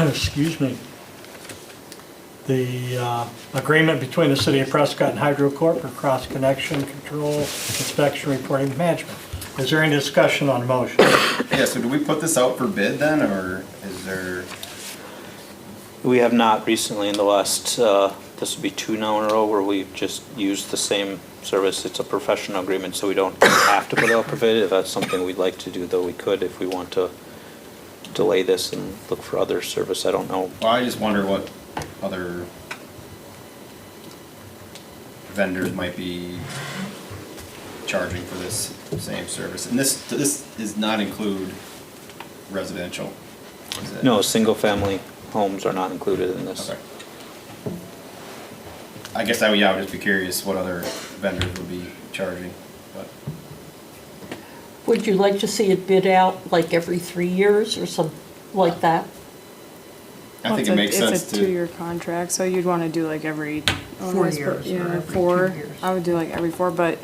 excuse me, the agreement between the City of Prescott and HydroCorp for cross-connection control, inspection, reporting, and management. Is there any discussion on the motion? Yeah, so do we put this out for bid then, or is there? We have not recently in the last, this would be 2 now in a row where we've just used the same service. It's a professional agreement, so we don't have to put it out for bid. If that's something we'd like to do, though, we could if we want to delay this and look for other service. I don't know. Well, I just wonder what other vendors might be charging for this same service. And this does not include residential, is it? No, single-family homes are not included in this. Okay. I guess I would just be curious what other vendors would be charging, but. Would you like to see it bid out like every 3 years or something like that? I think it makes sense It's a to. 2-year contract, so you'd want to do like every. 4 years or Yeah, every 4. 2 years. I would do like every 4, but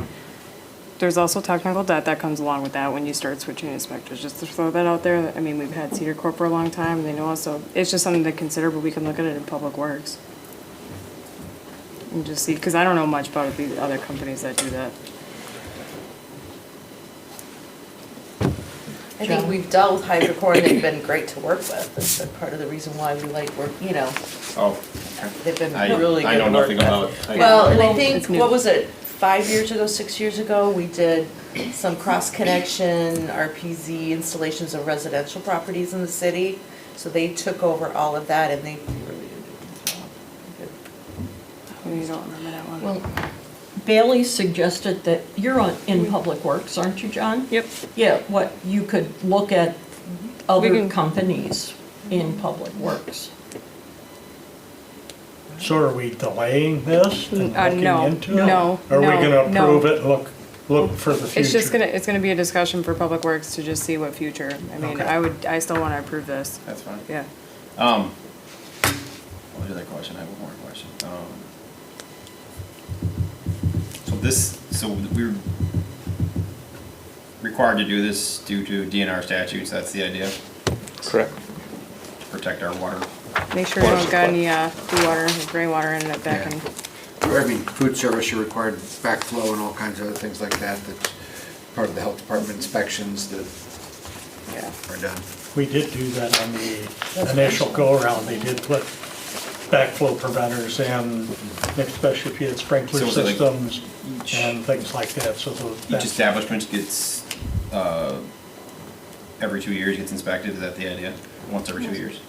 there's also technical debt that comes along with that when you start switching inspectors, just to throw that out there. I mean, we've had Cedar Corp for a long time, they know us, so it's just something to consider, but we can look at it in Public Works. And just see, because I don't know much about the other companies that do that. I think we've dealt with HydroCore, and they've been great to work with. That's been part of the reason why we like work, Oh, they've been I really good I know to work nothing with. about. Well, and I Well, think, it's new. what was it, 5 years ago, 6 years ago, we did some cross-connection RPZ installations of residential properties in the city. So they took over all of that, and they really did a good job. You don't remember that one? Well, Bailey suggested that you're in Public Works, aren't you, John? Yep. Yeah, what, you could look at other can- companies in Public Works. So are we delaying this and looking no, into it? no, Are we no, gonna no. approve it, and look for the future? It's gonna be a discussion for Public Works to just see what future. I mean, Okay. I still want to approve this. That's fine. Yeah. What was the other question? I have one more question. So we're required to do this due to DNR statutes, that's the idea, Correct. to protect our water. Make sure you don't got any blue water or gray water in it back in. Or, I mean, food service, you're required backflow and all kinds of other things like that, that's part of the health department inspections that are done. We did do that on the initial go-around. They did put backflow preventers in, especially if you had sprinkler So is it like systems and things like that, so Each establishment gets, every 2 years gets inspected, is that the idea? Once every 2 years?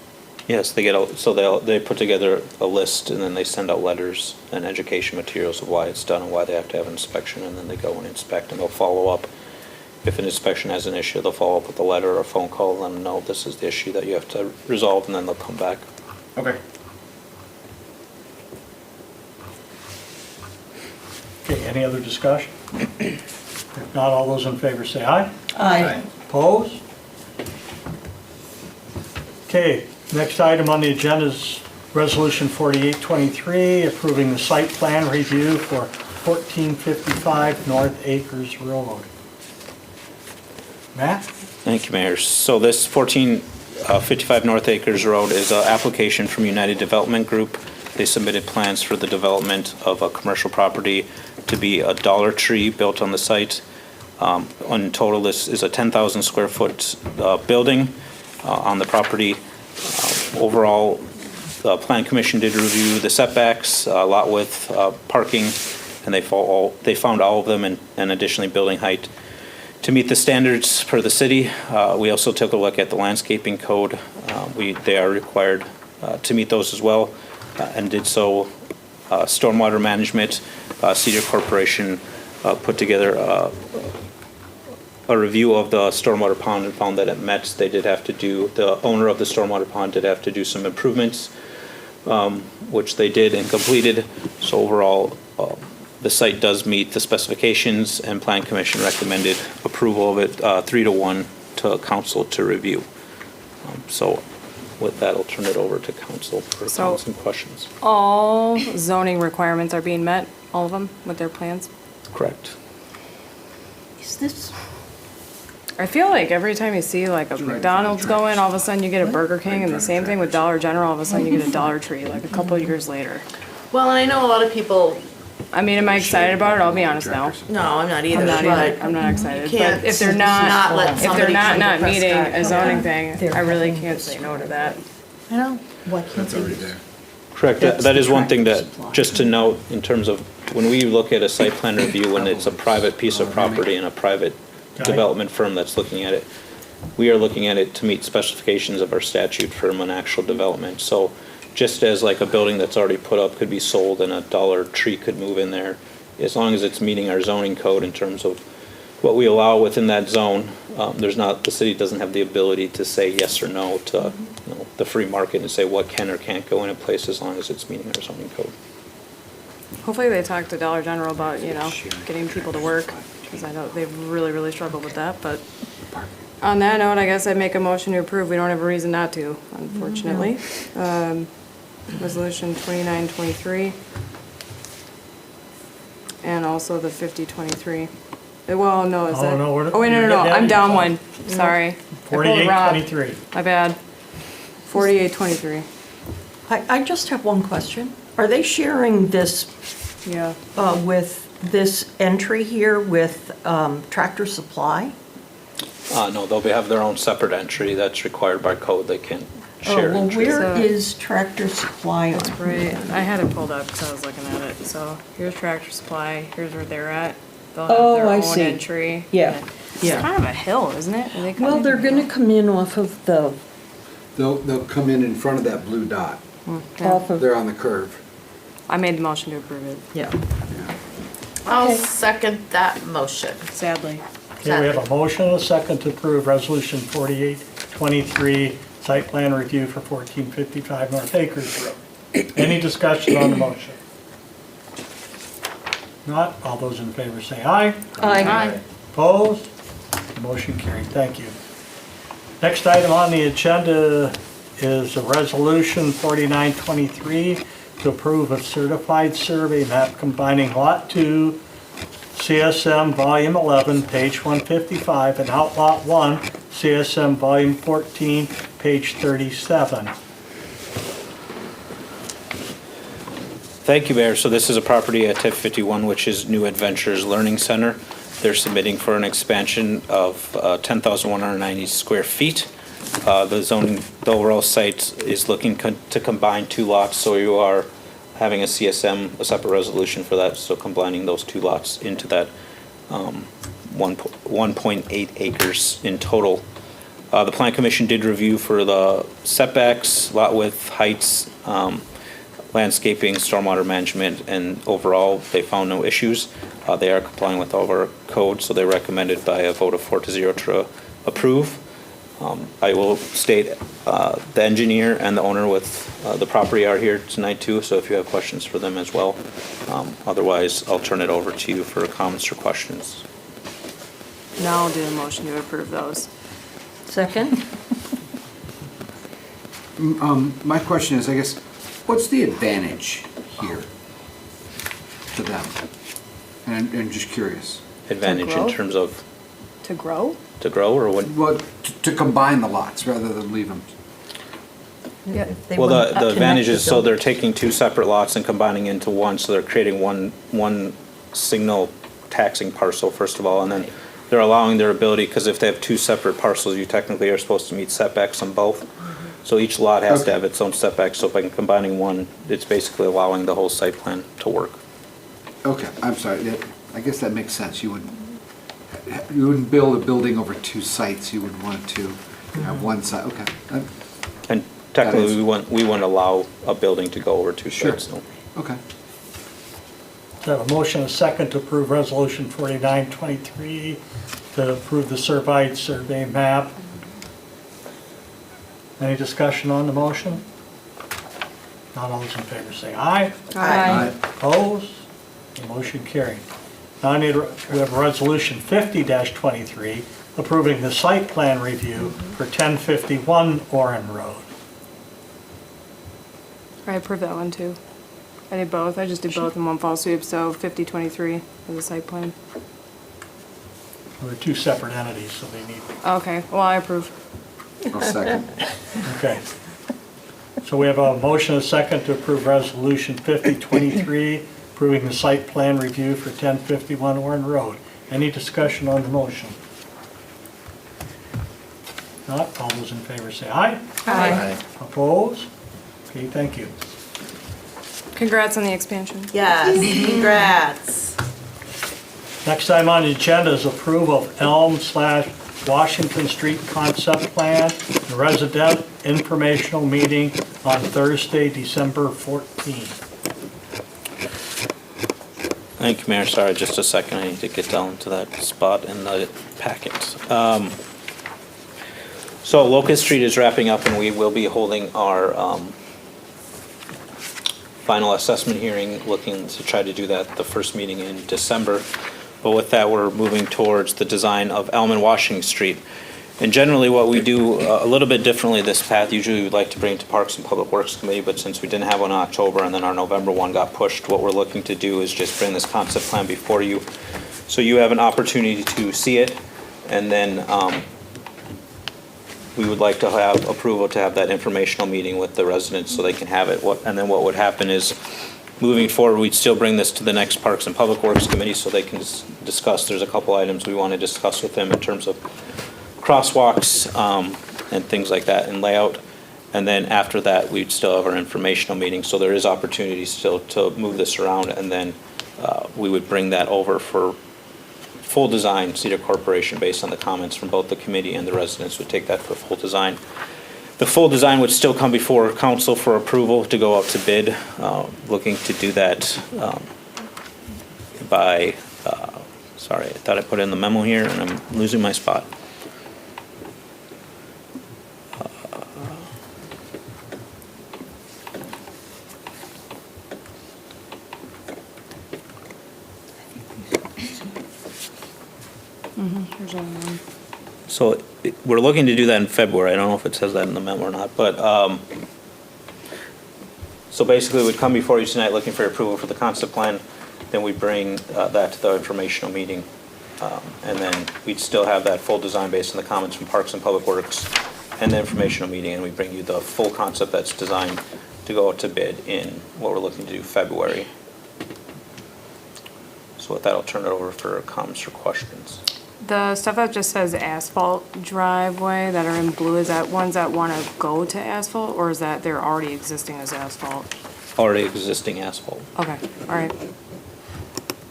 Yes, they put together a list, and then they send out letters and education materials of why it's done and why they have to have an inspection, and then they go and inspect, and they'll follow up. If an inspection has an issue, they'll follow up with a letter or a phone call, and let them know this is the issue that you have to resolve, and then they'll come back. Okay. Okay, any other discussion? If not, all those in favor say aye. Aye. Opposed? Okay, next item on the agenda is Resolution 4823, approving the site plan review for 1455 North Acres Road. Matt? Thank you, Mayor. So this 1455 North Acres Road is an application from United Development Group. They submitted plans for the development of a commercial property to be a Dollar Tree built on the site. In total, this is a 10,000 square foot building on the property. Overall, the Plan Commission did review the setbacks, lot width, parking, and they found all of them, and additionally building height to meet the standards for the city. We also took a look at the landscaping code. They are required to meet those as well, and did so. Stormwater management, Cedar Corporation put together a review of the stormwater pond and found that it met. The owner of the stormwater pond did have to do some improvements, which they did and completed. So overall, the site does meet the specifications, and Plan Commission recommended approval of it 3-1 to council to review. So with that, I'll turn it over to council for So- some questions. All zoning requirements are being met, all of them, with their plans? Correct. Is this, I feel like every time you see like a right in front of McDonald's the going, tracks. all of a sudden you get a Burger King, and the Right in front same of thing with tracks. Dollar General, all of a sudden you get a Dollar Tree, like a couple of years later. Well, and I know a lot of people, I mean, am I excited about it? I'll be honest now. no, I'm not either, I'm not either, but I'm not excited, you can't but if they're not let if they're somebody come not to meeting Prescott. a zoning thing, They're I really having can't say no to that. I know. why can't That's they already use? there. Correct. That's That the is one thing tractor that, supply. just to note, in terms of when we look at a site plan review, when it's a private piece of property and a private Okay. development firm that's looking at it, we are looking at it to meet specifications of our statute from an actual development. So just as like a building that's already put up could be sold and a Dollar Tree could move in there, as long as it's meeting our zoning code in terms of what we allow within that zone, the city doesn't have the ability to say yes or no to, the free market and say what can or can't go in a place as long as it's meeting our zoning code. Hopefully they talk to Dollar General about, getting people to work, because I know they've really, really struggled with that, but on that note, I guess I'd make a motion to approve. We don't have a reason not to, unfortunately. Resolution 2923. And also the 5023. Well, no, is Oh, that? no, we're- Oh, wait, no, you're no, getting I'm ahead down of one. yourself. Sorry. I pulled Rob. 4823. My bad. 4823. I just have one question. Are they sharing this Yeah. with this entry here with Tractor Supply? No, they'll have their own separate entry that's required by code. They can't share Well, entries. where So- is Tractor Supply on? Right, I had it pulled up because I was looking at it. So here's Tractor Supply, here's where they're at. They'll have their I own see. entry. Yeah, It's yeah. kind of a hill, isn't it? Are they Well, coming- they're gonna come in off of the, They'll come in front of that blue dot. Yeah. off of, They're on the curve. I made the motion to approve it, yeah. I'll Okay. second that motion. sadly. Okay, we have a motion and a second to approve Resolution 4823, site plan review for 1455 North Acres Road. Any discussion on the motion? Not, all those in favor say aye. Aye. Opposed? Motion carried, thank you. Next item on the agenda is a Resolution 4923 to approve a certified survey map combining Lot 2, CSM Volume 11, page 155, and Outlot 1, CSM Volume 14, page 37. Thank you, Mayor. So this is a property at TIF 51, which is New Adventures Learning Center. They're submitting for an expansion of 10,190 square feet. The overall site is looking to combine two lots, so you are having a CSM, a separate resolution for that, so combining those two lots into that 1.8 acres in total. The Plan Commission did review for the setbacks, lot width, heights, landscaping, stormwater management, and overall, they found no issues. They are complying with all of our code, so they recommended by a vote of 4-0 to approve. I will state the engineer and the owner with the property are here tonight too, so if you have questions for them as well. Otherwise, I'll turn it over to you for comments or questions. Now I'll do a motion to approve those. Second? My question is, I guess, what's the advantage here to them? And I'm just curious. Advantage in grow? terms of To grow? to grow or what? Well, to combine the lots rather than leave them. Yeah. They Well, want to the connect advantage is, so building. they're taking two separate lots and combining into one, so they're creating one signal taxing parcel, first of all, and then they're allowing their ability, because if they have two separate parcels, you technically are supposed to meet setbacks on both. So each lot has to Okay. have its own setbacks, so by combining one, it's basically allowing the whole site plan to work. Okay, I'm sorry, I guess that makes sense. You wouldn't build a building over two sites, you would want to have one site, okay. And technically, is- we wouldn't allow a building to go over two Sure. sites, no. Okay. So I have a motion and a second to approve Resolution 4923 to approve the certified survey map. Any discussion on the motion? Not all those in favor say aye. Aye. Opposed? The motion carried. Now we have Resolution 50-23 approving the site plan review for 1051 Oren Road. I approve that one too. I did both. I just did both in one fall sweep, so 5023 for the site plan. There are two separate entities, so they need, Okay, well, I approve. I'll second. okay. So we have a motion and a second to approve Resolution 5023, approving the site plan review for 1051 Oren Road. Any discussion on the motion? Not, all those in favor say aye. Aye. Opposed? Okay, thank you. Congrats on the expansion. Yes, congrats. Next item on the agenda is approval of Elm/Washington Street concept plan and resident informational meeting on Thursday, December 14th. Thank you, Mayor. Sorry, just a second. I need to get down to that spot in the packet. So Locust Street is wrapping up, and we will be holding our final assessment hearing, looking to try to do that the first meeting in December. But with that, we're moving towards the design of Elm and Washington Street. And generally, what we do a little bit differently this path, usually we'd like to bring it to Parks and Public Works Committee, but since we didn't have one in October and then our November one got pushed, what we're looking to do is just bring this concept plan before you, so you have an opportunity to see it, and then we would like to have approval to have that informational meeting with the residents so they can have it. And then what would happen is, moving forward, we'd still bring this to the next Parks and Public Works Committee so they can discuss. There's a couple items we want to discuss with them in terms of crosswalks and things like that and layout. And then after that, we'd still have our informational meeting. So there is opportunity still to move this around, and then we would bring that over for full design. Cedar Corporation, based on the comments from both the committee and the residents, would take that for full design. The full design would still come before council for approval to go out to bid. Looking to do that by, sorry, I thought I put it in the memo here and I'm losing my spot. Here's another one. So we're looking to do that in February. I don't know if it says that in the memo or not, but so basically we'd come before you tonight looking for approval for the concept plan. Then we bring that to the informational meeting. And then we'd still have that full design based on the comments from Parks and Public Works and the informational meeting. And we bring you the full concept that's designed to go out to bid in what we're looking to do February. So with that, I'll turn it over for comments or questions. The stuff that just says asphalt driveway that are in blue, is that ones that want to go to asphalt, or is that they're already existing as asphalt? Already existing asphalt. Okay, all right.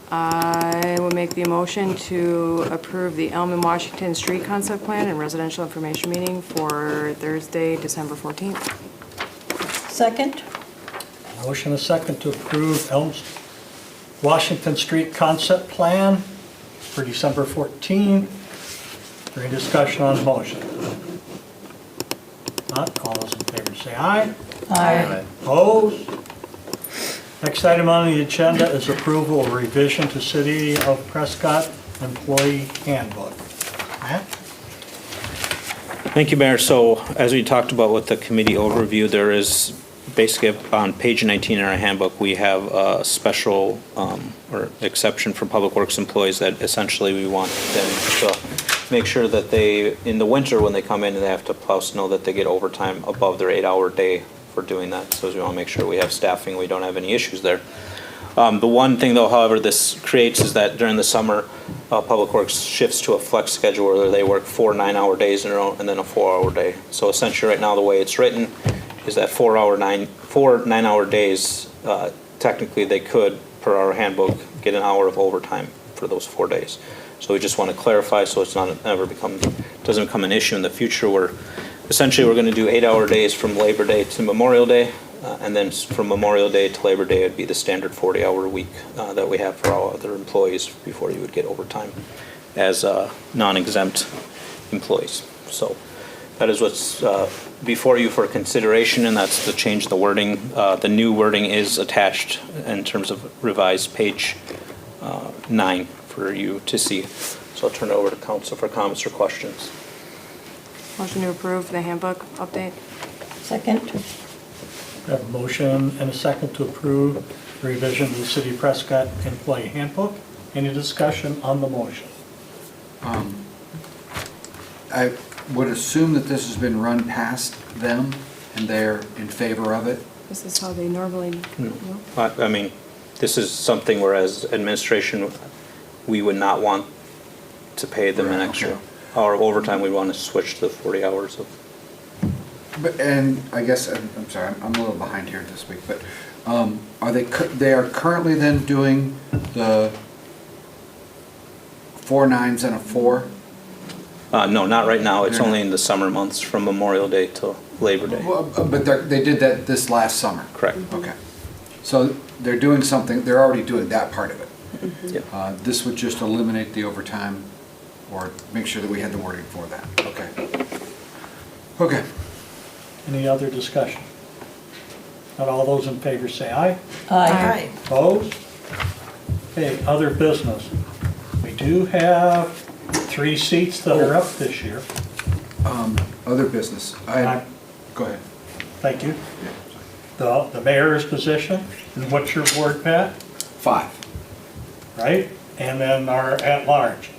I will make the motion to approve the Elm and Washington Street concept plan and residential information meeting for Thursday, December 14th. Second? Motion and second to approve Elm's Washington Street concept plan for December 14th. Is there any discussion on the motion? Not, all those in favor say aye. Aye. Opposed? Next item on the agenda is approval of revision to City of Prescott Employee Handbook. Matt? Thank you, Mayor. So as we talked about with the committee overview, there is basically on page 19 in our handbook, we have a special or exception for public works employees that essentially we want them to make sure that they, in the winter when they come in and they have to plow snow, that they get overtime above their 8-hour day for doing that. So we want to make sure we have staffing, we don't have any issues there. The one thing though, however, this creates is that during the summer, Public Works shifts to a flex schedule where they work 4 9-hour days in a row and then a 4-hour day. So essentially right now the way it's written is that 4 9-hour days, technically they could, per our handbook, get an hour of overtime for those 4 days. So we just want to clarify so it's not doesn't become an issue in the future where essentially we're going to do 8-hour days from Labor Day to Memorial Day. And then from Memorial Day to Labor Day, it'd be the standard 40-hour week that we have for all other employees before you would get overtime as non-exempt employees. So that is what's before you for consideration, and that's to change the wording. The new wording is attached in terms of revised page 9 for you to see. So I'll turn it over to council for comments or questions. Motion to approve the handbook update. Second? We have a motion and a second to approve the revision to the City of Prescott Employee Handbook. Any discussion on the motion? I would assume that this has been run past them and they're in favor of it. This is how they normally. I mean, this is something where as administration, we would not want to pay them an extra hour of overtime. We want to switch to the 40 hours of. But, and I guess, I'm sorry, I'm a little behind here this week, but they are currently then doing the 4 9s and a 4? No, not right now. It's They're only not. in the summer months from Memorial Day till Labor Day. Well, but they did that this last summer? Correct. Okay. So they're doing something, they're already doing that part of it. Yeah. This would just eliminate the overtime or make sure that we had the wording for that. Okay. Okay. Any other discussion? Not all those in favor say aye. Aye. Opposed? Okay, other business. We do have 3 seats that are up this year. Other business. Go ahead. Thank you. The mayor's position, and what's your ward, Pat? 5. Right? And then our at-large.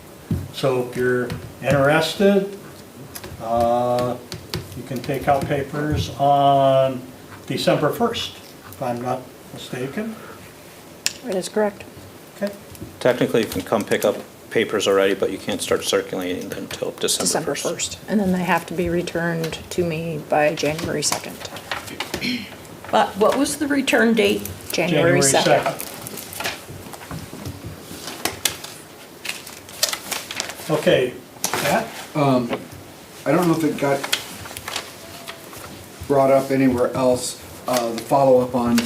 So if you're interested, you can take out papers on December 1st, if I'm not mistaken. It is correct. Okay. Technically, you can come pick up papers already, but you can't start circulating them until December 1st. And then they have to be returned to me by January 2nd. But what was the return date? January 2nd. Okay, Pat? I don't know if it got brought up anywhere else, the follow-up on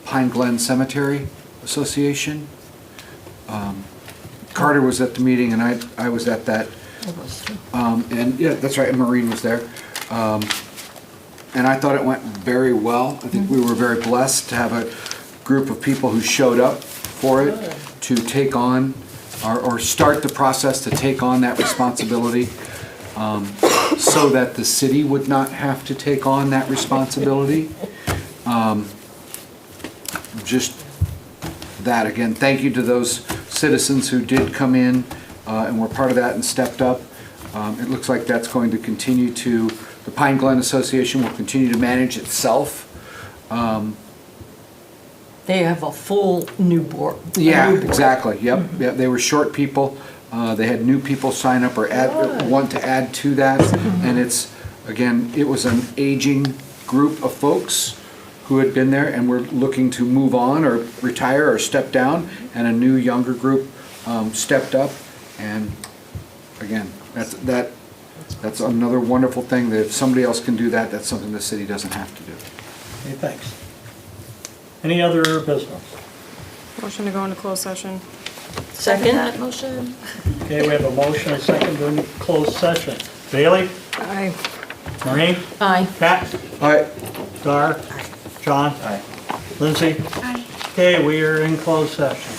Pine Glen Cemetery Association. Carter was at the meeting and I was at that. And yeah, that's right, and Maureen was there. And I thought it went very well. I think we were very blessed to have a group of people who showed up for it to take on, or start the process to take on that responsibility, so that the city would not have to take on that responsibility. Just that, again, thank you to those citizens who did come in and were part of that and stepped up. It looks like that's going to continue to, the Pine Glen Association will continue to manage itself. They have a full new board. a Yeah, new board. exactly, yep, yeah, they were short people, they had new people sign up or want to add to that, and it's, again, it was an aging group of folks who had been there and were looking to move on or retire or step down, and a new younger group stepped up, and again, that's another wonderful thing, that if somebody else can do that, that's something the city doesn't have to do. Okay, thanks. Any other business? Motion to go into closed session. Second that motion? Okay, we have a motion, a second to go into closed session. Bailey? Aye. Maureen? Aye. Pat? All right, Dar? John? Lindsay? Okay, we are in closed session.